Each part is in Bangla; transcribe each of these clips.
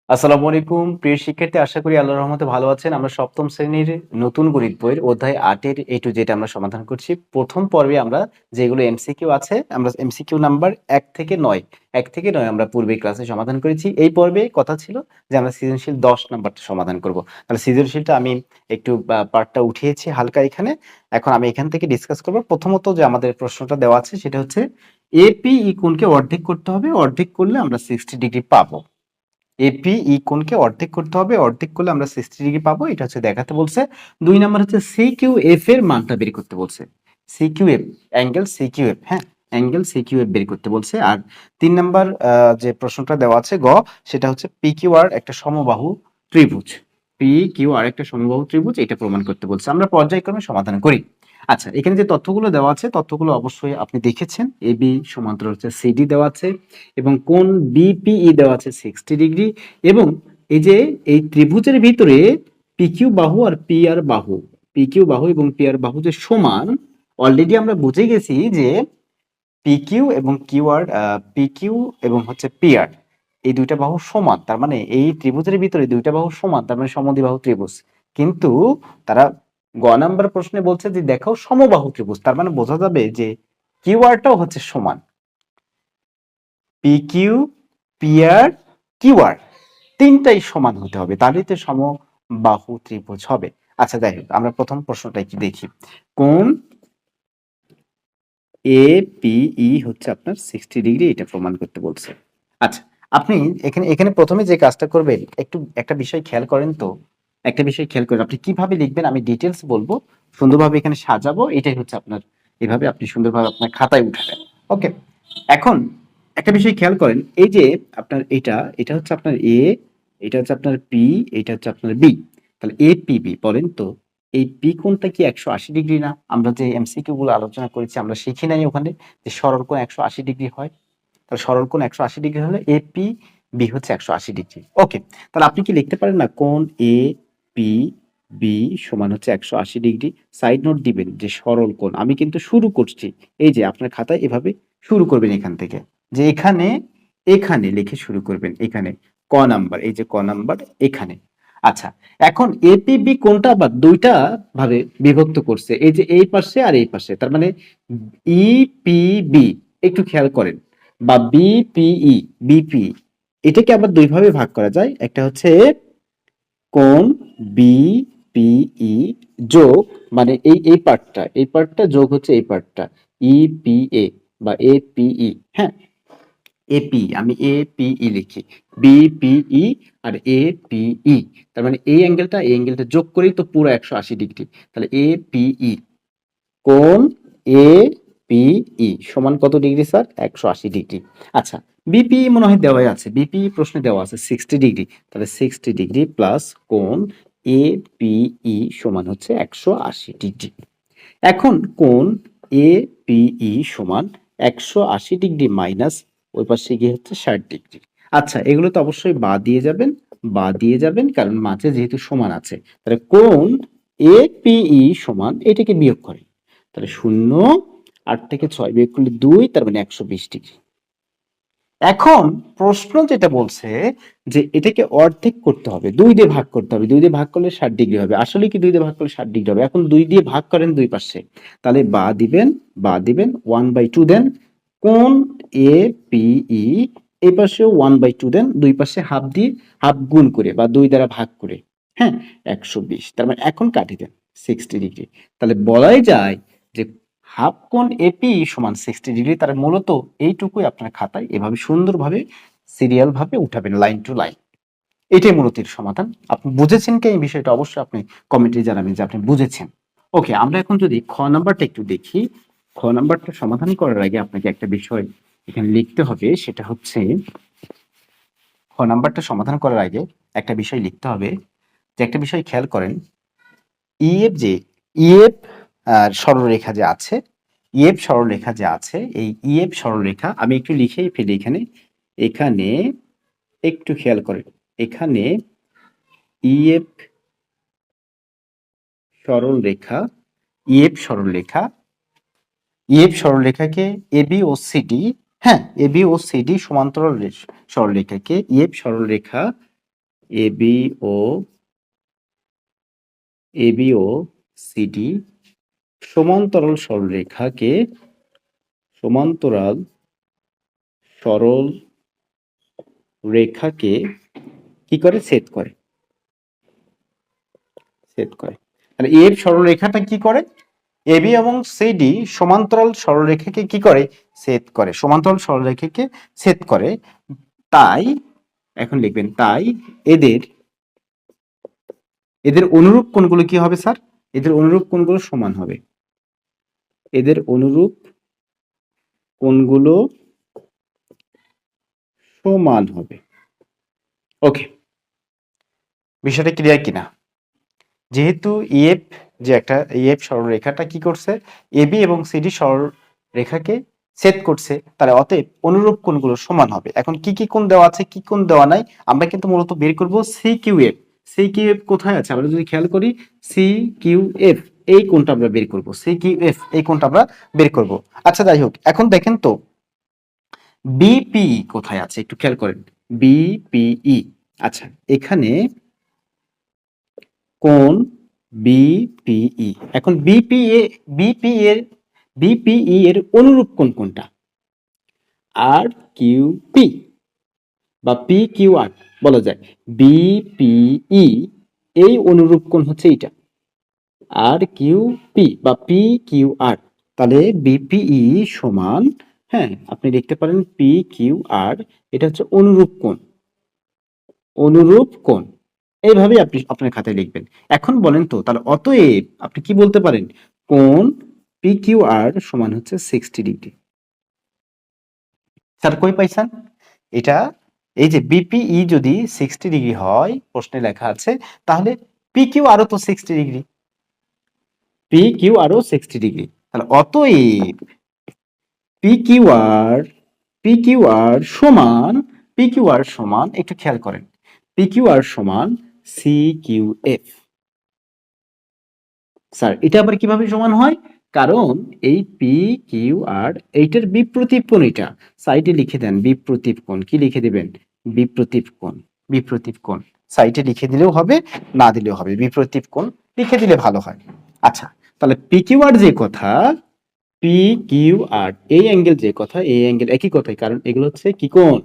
আসসালামু আলাইকুম প্রিয় শিক্ষার্থী, আশা করি আল্লাহর রহমতে ভালো আছেন। আমরা সপ্তম শ্রেণীর নতুন গণিত বইয়ের অধ্যায় ৮ এর A to Z আমরা সমাধান করছি। প্রথম পর্বে আমরা যেগুলো এমসিকিউ আছে, আমরা এমসিকিউ নাম্বার ১ থেকে ৯ আমরা পূর্বে ক্লাসে সমাধান করেছি। এই পর্বে কথা ছিল যে আমরা সৃজনশীল ১০ নাম্বারটা সমাধান করব। তাহলে সৃজনশীলটা আমি একটু পার্টটা উঠিয়েছি হালকা এখানে। এখন আমি এখান থেকে ডিসকাস করব। প্রথমত যে আমাদের প্রশ্নটা দেওয়া আছে সেটা হচ্ছে APE কোণকে অর্ধেক করতে হবে। অর্ধেক করলে আমরা 60 ডিগ্রি পাবো। এপিই কোণকে অর্ধেক করতে হবে, অর্ধেক করলে আমরা 60 ডিগ্রি পাবো, এটা হচ্ছে দেখাতে বলছে। ২ নাম্বার হচ্ছে সিকিউএফ এর মানটা বের করতে বলছে। সিকিউএফ, অ্যাঙ্গেল সিকিউএফ, হ্যাঁ, অ্যাঙ্গেল সিকিউএফ বের করতে বলছে। আর ৩ নাম্বার যে প্রশ্নটা দেওয়া আছে গ, সেটা হচ্ছে পিকিউআর একটা সমবাহু ত্রিভুজ। পিকিউআর একটা সমবাহু ত্রিভুজ, এটা প্রমাণ করতে বলছে। আমরা পর্যায়ক্রমে সমাধান করি। আচ্ছা, এখানে যে তথ্যগুলো দেওয়া আছে, তথ্যগুলো অবশ্যই আপনি দেখেছেন। এবি সমান্তরাল হচ্ছে সিডি দেওয়া আছে এবং কোণ বিপিই দেওয়া আছে 60 ডিগ্রি, এবং এই যে এই ত্রিভুজের ভিতরে পিকিউ বাহু আর পিআর বাহু, পিকিউ বাহু এবং পিআর বাহু যে সমান, অলরেডি আমরা বুঝে গেছি যে পিকিউ এবং কিউআর, পিকিউ এবং হচ্ছে পিআর, এই দুইটা বাহু সমান। তার মানে এই ত্রিভুজের ভিতরে দুইটা বাহু সমান, তার মানে সমদ্বিবাহু ত্রিভুজ। কিন্তু তারা গ নাম্বার প্রশ্নে বলছে যে দেখাও সমবাহু ত্রিভুজ, তার মানে বোঝা যাবে যে কিউআরটাও হচ্ছে সমান। পিকিউ, পিআর, কিউআর তিনটাই সমান হতে হবে, তাহলেই তো সমবাহু ত্রিভুজ হবে। আচ্ছা, যাই হোক, আমরা প্রথম প্রশ্নটা কি দেখি। কোণ এপিই হচ্ছে আপনার 60 ডিগ্রি, এটা প্রমাণ করতে বলছে। আচ্ছা, আপনি এখানে এখানে প্রথমে যে কাজটা করবেন, একটু একটা বিষয় খেয়াল করেন তো, একটা বিষয় খেয়াল করেন। আপনি কিভাবে লিখবেন আমি ডিটেলস বলবো, সুন্দরভাবে এখানে সাজাবো, এটাই হচ্ছে আপনার, এভাবে আপনি সুন্দরভাবে আপনার খাতায় উঠাবেন। ওকে, এখন একটা বিষয় খেয়াল করেন, এই যে আপনার এটা এটা হচ্ছে আপনার এ, এটা হচ্ছে আপনার পি, এটা হচ্ছে আপনার বি। তাহলে এ পি বি বলেন তো, এই পি কোণটা কি 180 ডিগ্রি না? আমরা যে এমসিকিউ গুলো আলোচনা করেছি, আমরা শিখি নাই ওখানে যে সরল কোণ 180 ডিগ্রি হয়? তাহলে সরল কোণ 180 ডিগ্রি হলে এপি বি হচ্ছে 180 ডিগ্রি। ওকে, তাহলে আপনি কি লিখতে পারেন না, কোণ এ পি বি সমান হচ্ছে 180 ডিগ্রি। সাইড নোট দিবেন যে সরল কোণ, আমি কিন্তু শুরু করছি, এই যে আপনার খাতায় এভাবে শুরু করবেন এখান থেকে, যে এখানে, এখানে লিখে শুরু করবেন, এখানে ক নাম্বার, এই যে ক নাম্বার এখানে। আচ্ছা, এখন এপিবি কোণটা আবার দুইটা ভাবে বিভক্ত করছে, এই যে এই পাশে আর এই পাশে, তার মানে ইপিবি, একটু খেয়াল করেন, বা বিপিই, বিপি, এটাকে আবার দুই ভাবে ভাগ করা যায়। একটা হচ্ছে কোণ বিপিই যোগ, মানে এই পার্টটা, এই পার্টটা যোগ হচ্ছে এই পার্টটা, ইপিএ বা এপিই, হ্যাঁ, এপি, আমি এপিই লিখি, বিপিই আর এপিই, তার মানে এই অ্যাঙ্গেলটা যোগ করেই তো পুরো 180 ডিগ্রি। তাহলে এপিই, কোণ এ পিই সমান কত ডিগ্রি স্যার? 180 ডিগ্রি। আচ্ছা, বিপিই মনে হয় দেওয়াই আছে, বিপিই প্রশ্নে দেওয়া আছে 60 ডিগ্রি। তাহলে 60 ডিগ্রি প্লাস কোণ এ পিই সমান হচ্ছে 180 ডিগ্রি। এখন কোণ এ পিই সমান 180 ডিগ্রি মাইনাস ওই পাশে গিয়ে হচ্ছে 60 ডিগ্রি। আচ্ছা, এগুলো তো অবশ্যই বাদ দিয়ে যাবেন, বাদ দিয়ে যাবেন, কারণ মাঝে যেহেতু সমান আছে। তাহলে কোণ এ পিই সমান, এটাকে বিয়োগ করেন, তাহলে 0, 8 থেকে 6 বিয়োগ করলে 2, তার মানে 120 ডিগ্রি। এখন প্রশ্ন যেটা বলছে যে এটাকে অর্ধেক করতে হবে, 2 দিয়ে ভাগ করতে হবে, 2 দিয়ে ভাগ করলে 60 ডিগ্রি হবে। আসলে কি 2 দিয়ে ভাগ করলে 60 ডিগ্রি হবে? এখন 2 দিয়ে ভাগ করেন দুই পাশে, তাহলে বা দিবেন, বা দিবেন 1/2 দেন, কোণ এ পিই এই পাশেও 1/2 দেন, দুই পাশে হাফ দিয়ে, হাফ গুণ করে বা 2 দ্বারা ভাগ করে, হ্যাঁ, 120, তার মানে এখন কাটি দেন 60 ডিগ্রি। তাহলে বলাই যায় যে হাফ কোণ এপি সমান 60 ডিগ্রি। তার মূলত এইটুকুই আপনার খাতায় এভাবে সুন্দরভাবে সিরিয়াল ভাবে উঠাবেন, লাইন টু লাইন। এটাই মূলত এর সমাধান। আপনি বুঝেছেন কি এই বিষয়টা? অবশ্যই আপনি কমেন্টে জানাবেন যে আপনি বুঝেছেন। ওকে, আমরা এখন যদি খ নাম্বারটা একটু দেখি। খ নাম্বারটা সমাধান করার আগে আপনাকে একটা বিষয় এখানে লিখতে হবে, সেটা হচ্ছে খ নাম্বারটা সমাধান করার আগে একটা বিষয় লিখতে হবে, যে একটা বিষয় খেয়াল করেন, ইএফ যে ইএফ সরলরেখা যে আছে, ইএফ সরলরেখা যে আছে, এই ইএফ সরলরেখা আমি একটু লিখেই ফেলি এখানে, এখানে একটু খেয়াল করেন, এখানে ইএফ সরলরেখা, ইএফ সরলরেখা, ইএফ সরলরেখাকে এবি ও সিডি, হ্যাঁ, এবি ও সিডি সমান্তরাল সরলরেখাকে ইএফ সরলরেখা এবি ও এবি ও সিডি সমান্তরাল সরলরেখাকে সমান্তরাল সরল রেখাকে কি করে ছেদ করে, ছেদ করে। তাহলে এর সরলরেখাটা কি করে, এবি এবং সিডি সমান্তরাল সরলরেখাকে কি করে ছেদ করে, সমান্তরাল সরলরেখাকে ছেদ করে। তাই এখন লিখবেন তাই এদের এদের অনুরূপ কোণগুলো কি হবে স্যার, এদের অনুরূপ কোণগুলো সমান হবে, এদের অনুরূপ কোণগুলো সমান হবে। ওকে, বিষয়টা ক্লিয়ার কিনা? যেহেতু ইএফ যে একটা ইএফ সরলরেখাটা কি করছে, এবি এবং সিডি সরলরেখাকে ছেদ করছে, তাহলে অতএব অনুরূপ কোণগুলো সমান হবে। এখন কি কি কোণ দেওয়া আছে, কি কোণ দেওয়া নাই, আমরা কিন্তু মূলত বের করব C Q F. C Q F কোথায় আছে আমরা যদি খেয়াল করি, সি কিউ এফ এই কোণটা আমরা বের করব, সি কিউ এফ এই কোণটা আমরা বের করব। আচ্ছা যাই হোক, এখন দেখেন তো বিপি কোথায় আছে একটু খেয়াল করেন, বিপিই। আচ্ছা এখানে কোণ বিপিই, এখন বিপিই এর অনুরূপ কোণ কোনটা, আর কিউ পি বা পি কিউ আর বলা যায়। বিপিই এই অনুরূপ কোণ হচ্ছে এইটা, আর কিউ পি বা পি কিউ আর। তাহলে বিপিই সমান, হ্যাঁ আপনি লিখতে পারেন পি কিউ আর, এটা হচ্ছে অনুরূপ কোণ, অনুরূপ কোণ। এইভাবেই আপনি আপনার খাতায় লিখবেন। এখন বলেন তো তাহলে অতএব আপনি কি বলতে পারেন, কোণ পি কিউ আর সমান হচ্ছে 60 ডিগ্রি। স্যার কই পাইছেন এটা? এই যে বিপিই যদি 60 ডিগ্রি হয়, প্রশ্নে লেখা আছে, তাহলে পি কিউ আরও তো 60 ডিগ্রি, পি কিউ আরও 60 ডিগ্রি। তাহলে অতএব P Q R, P Q R সমান, পি কিউ আর সমান, একটু খেয়াল করেন, পি কিউ আর সমান সি কিউ এফ। স্যার এটা আবার কিভাবে সমান হয়, কারণ এই পি কিউ আর এইটার বিপ্রতীপ কোণ, এটা সাইডে লিখে দেন বিপ্রতীপ কোণ, কি লিখে দিবেন, বিপ্রতীপ কোণ, বিপ্রতীপ কোণ সাইডে লিখে দিলেও হবে, না দিলেও হবে, বিপ্রতীপ কোণ লিখে দিলে ভালো হয়। আচ্ছা তাহলে পি কিউ আর যে কথা, পি কিউ আর এই অ্যাঙ্গেল যে কথা, এই অ্যাঙ্গেল একই কথাই, কারণ এগুলো হচ্ছে কি কোণ,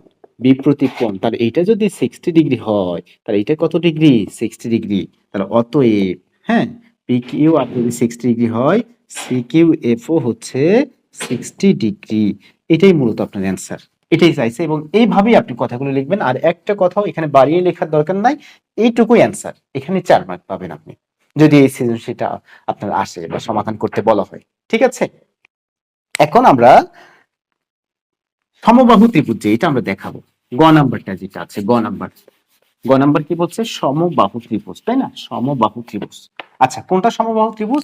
বিপ্রতীপ কোণ। তাহলে এইটা যদি 60 ডিগ্রি হয়, তাহলে এটা কত ডিগ্রি, 60 ডিগ্রি। তাহলে অতএব, হ্যাঁ পি কিউ আর যদি 60 ডিগ্রি হয়, সি কিউ এফ ও হচ্ছে 60 ডিগ্রি। এটাই মূলত আপনার অ্যান্সার, এটাই চাইছে, এবং এইভাবেই আপনি কথাগুলো লিখবেন। আর একটা কথাও এখানে বাড়িয়ে লেখার দরকার নাই, এইটুকুই অ্যান্সার, এখানে 4 মার্ক পাবেন আপনি যদি এই সৃজনশীলটা আপনার আসে বা সমাধান করতে বলা হয়। ঠিক আছে, এখন আমরা সমবাহু ত্রিভুজ যে এটা আমরা দেখাবো, গ নাম্বারটা যেটা আছে, গ নাম্বার কি বলছে, সমবাহু ত্রিভুজ, তাই না, সমবাহু ত্রিভুজ। আচ্ছা কোনটা সমবাহু ত্রিভুজ,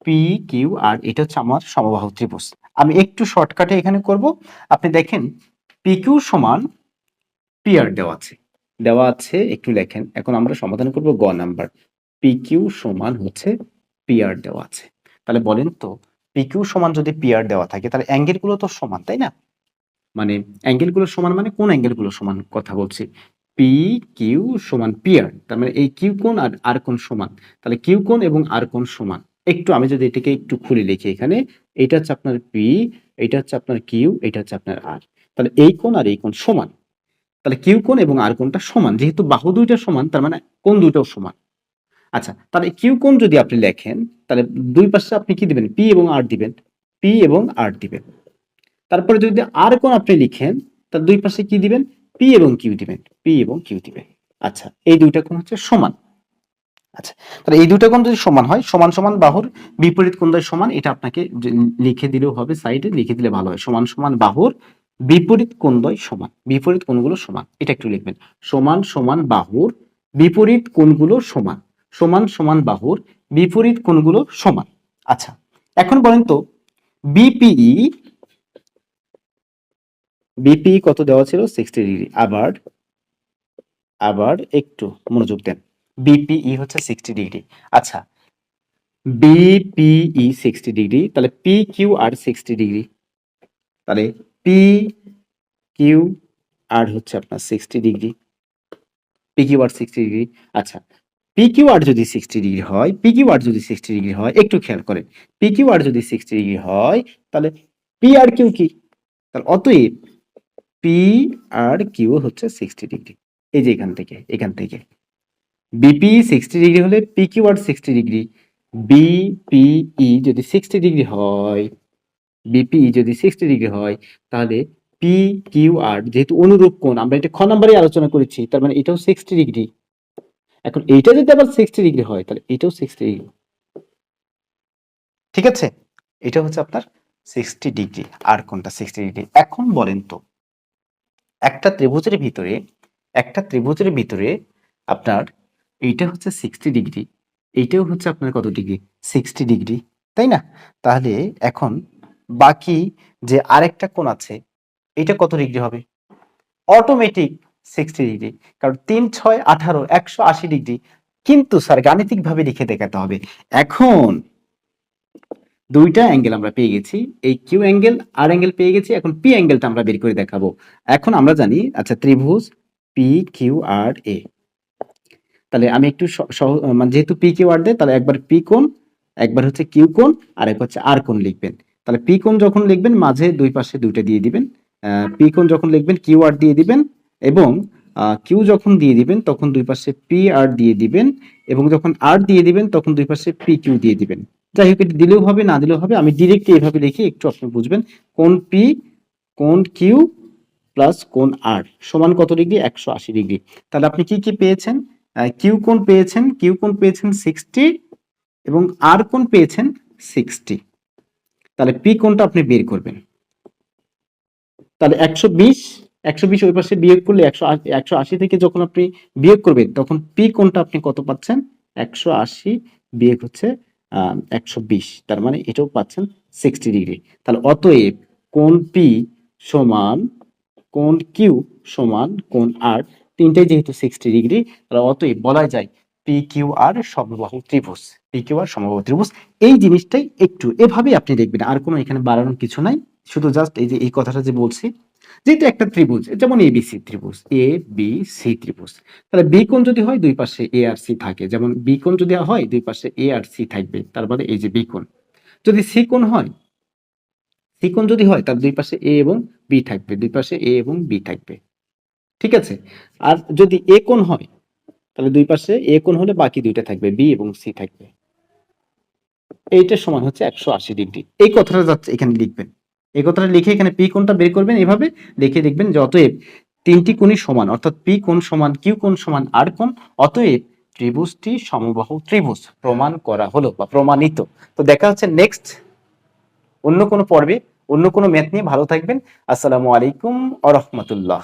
পি কিউ আর, এটা হচ্ছে আমার সমবাহু ত্রিভুজ। আমি একটু শর্টকাটে এখানে করব। আপনি দেখেন পি কিউ সমান পি আর দেওয়া আছে, একটু লেখেন। এখন আমরা সমাধান করব গ নাম্বার, পি কিউ সমান হচ্ছে পি আর দেওয়া আছে। তাহলে বলেন তো পি কিউ সমান যদি পি আর দেওয়া থাকে, তাহলে অ্যাঙ্গেল গুলো তো সমান, তাই না, মানে অ্যাঙ্গেল গুলো সমান মানে কোন অ্যাঙ্গেল গুলো সমান কথা বলছি, পি কিউ সমান পি আর, তার মানে এই কিউ কোণ আর আর কোণ সমান। তাহলে কিউ কোণ এবং আর কোণ সমান। একটু আমি যদি এটাকে একটু খুলে লিখি, এখানে এটা হচ্ছে আপনার পি, এটা হচ্ছে আপনার কিউ, এটা হচ্ছে আপনার আর। তাহলে এই কোণ আর এই কোণ সমান, তাহলে কিউ কোণ এবং আর কোণটা সমান, যেহেতু বাহু দুইটা সমান তার মানে কোণ দুইটাও সমান। আচ্ছা তাহলে কিউ কোণ যদি আপনি লেখেন, তাহলে দুই পাশে আপনি কি দিবেন, পি এবং আর দিবেন, পি এবং আর দিবেন। তারপরে যদি আর কোণ আপনি লিখেন, তার দুই পাশে কি দিবেন, পি এবং কিউ দিবেন, পি এবং কিউ দিবেন। আচ্ছা এই দুইটা কোণ হচ্ছে সমান। আচ্ছা তাহলে এই দুইটা কোণ যদি সমান হয়, সমান সমান বাহুর বিপরীত কোণ দ্বয় সমান, এটা আপনাকে লিখে দিলেও হবে, সাইডে লিখে দিলে ভালো হয়, সমান সমান বাহুর বিপরীত কোণ দ্বয় সমান, বিপরীত কোণগুলো সমান, এটা একটু লিখবেন, সমান সমান বাহুর বিপরীত কোণগুলো সমান, সমান সমান বাহুর বিপরীত কোণগুলো সমান। আচ্ছা এখন বলেন তো বিপিই, বিপিই কত দেওয়া ছিল, 60 ডিগ্রি। আবার আবার একটু মনোযোগ দেন, বিপিই হচ্ছে 60 ডিগ্রি। আচ্ছা বিপিই 60 ডিগ্রি, তাহলে পি কিউ আর 60 ডিগ্রি, তাহলে পি কিউ আর হচ্ছে আপনার 60 degree. P Q R 60 degree. আচ্ছা, পি কিউ আর যদি 60 ডিগ্রি হয়, পি কিউ আর যদি 60 ডিগ্রি হয়, একটু খেয়াল করেন, পি কিউ আর যদি 60 ডিগ্রি হয়, তাহলে পি আর কিউ কি? তাহলে অতএব পি আর কিউ হচ্ছে 60 ডিগ্রি। এই যে এখান থেকে বিপি 60 ডিগ্রি হলে পি কিউ আর 60 ডিগ্রি, বিপিই যদি 60 ডিগ্রি হয়, বিপিই যদি 60 ডিগ্রি হয়, তাহলে পি কিউ আর যেহেতু অনুরূপ কোণ, আমরা এটা খ নাম্বারে আলোচনা করেছি, তার মানে এটাও 60 ডিগ্রি। এখন এইটা যদি আবার 60 ডিগ্রি হয়, তাহলে এটাও 60 ডিগ্রি। ঠিক আছে, এটা হচ্ছে আপনার 60 ডিগ্রি, আর কোনটা 60 ডিগ্রি। এখন বলেন তো, একটা ত্রিভুজের ভিতরে আপনার এইটা হচ্ছে 60 ডিগ্রি, এইটাও হচ্ছে আপনার কত ডিগ্রি? 60 ডিগ্রি, তাই না? তাহলে এখন বাকি যে আরেকটা কোণ আছে, এটা কত ডিগ্রি হবে? অটোমেটিক 60 ডিগ্রি, কারণ 3 6 18 180 ডিগ্রি। কিন্তু স্যার গাণিতিক ভাবে লিখে দেখাতে হবে। এখন দুইটা অ্যাঙ্গেল আমরা পেয়ে গেছি, এই কিউ অ্যাঙ্গেল আর অ্যাঙ্গেল পেয়ে গেছি, এখন পি অ্যাঙ্গেলটা আমরা বের করে দেখাবো। এখন আমরা জানি, আচ্ছা, ত্রিভুজ পি কিউ আর এ, তাহলে আমি একটু মানে যেহেতু পি কিউ আর দেয়, তাহলে একবার পি কোণ, একবার হচ্ছে কিউ কোণ, আর একবার হচ্ছে আর কোণ লিখবেন। তাহলে পি কোণ যখন লিখবেন, মাঝে দুই পাশে দুইটা দিয়ে দিবেন। পি কোণ যখন লিখবেন, কিউ আর দিয়ে দিবেন, এবং কিউ যখন দিয়ে দিবেন তখন দুই পাশে পি আর দিয়ে দিবেন, এবং যখন আর দিয়ে দিবেন তখন দুই পাশে পি কিউ দিয়ে দিবেন। যাই হোক, এটা দিলেও হবে, না দিলেও হবে, আমি ডিরেক্ট এইভাবে লিখি, একটু আপনি বুঝবেন। কোণ পি, কোণ কিউ প্লাস কোণ আর সমান কত ডিগ্রি? 180 ডিগ্রি। তাহলে আপনি কি কি পেয়েছেন? কিউ কোণ পেয়েছেন 60, এবং আর কোণ পেয়েছেন 60। তাহলে পি কোণটা আপনি বের করবেন। তাহলে 120 ওই পাশে বিয়োগ করলে 180 থেকে যখন আপনি বিয়োগ করবেন, তখন পি কোণটা আপনি কত পাচ্ছেন? 180 বিয়োগ হচ্ছে 120, তার মানে এটাও পাচ্ছেন 60 ডিগ্রি। তাহলে অতএব কোণ পি সমান কোণ কিউ সমান কোণ আর, তিনটাই যেহেতু 60 ডিগ্রি, তাহলে অতএব বলা যায় পি কিউ আর সমবাহু ত্রিভুজ। পি কিউ আর সমবাহু ত্রিভুজ। এই জিনিসটাই একটু এভাবেই আপনি দেখবেন, আর কোনো এখানে বাড়ানোর কিছু নাই, শুধু জাস্ট এই যে এই কথাটা যে বলছি, যেহেতু একটা ত্রিভুজ, যেমন এ বি সি ত্রিভুজ, এ বি সি ত্রিভুজ, তাহলে বি কোণ যদি হয় দুই পাশে এ আর সি থাকে, যেমন বি কোণ যদি হয় দুই পাশে এ আর সি থাকবে, তার মানে এই যে বি কোণ। যদি সি কোণ হয়, তার দুই পাশে এ এবং বি থাকবে, দুই পাশে এ এবং বি থাকবে। ঠিক আছে। আর যদি এ কোণ হয়, তাহলে দুই পাশে এ কোণ হলে বাকি দুইটা থাকবে, বি এবং সি থাকবে। এইটার সমান হচ্ছে 180 ডিগ্রি। এই কথাটা যাচ্ছে এখানে লিখবেন, এই কথাটা লিখে এখানে পি কোণটা বের করবেন, এভাবে লিখে দেখবেন যে অতএব তিনটি কোণই সমান, অর্থাৎ পি কোণ সমান কিউ কোণ সমান আর কোণ, অতএব ত্রিভুজটি সমবাহু ত্রিভুজ প্রমাণ করা হলো বা প্রমাণিত। তো দেখা হচ্ছে নেক্সট অন্য কোনো পর্বে, অন্য কোনো ম্যাথ নিয়ে। ভালো থাকবেন। আসসালামু আলাইকুম ওয়া রাহমাতুল্লাহ।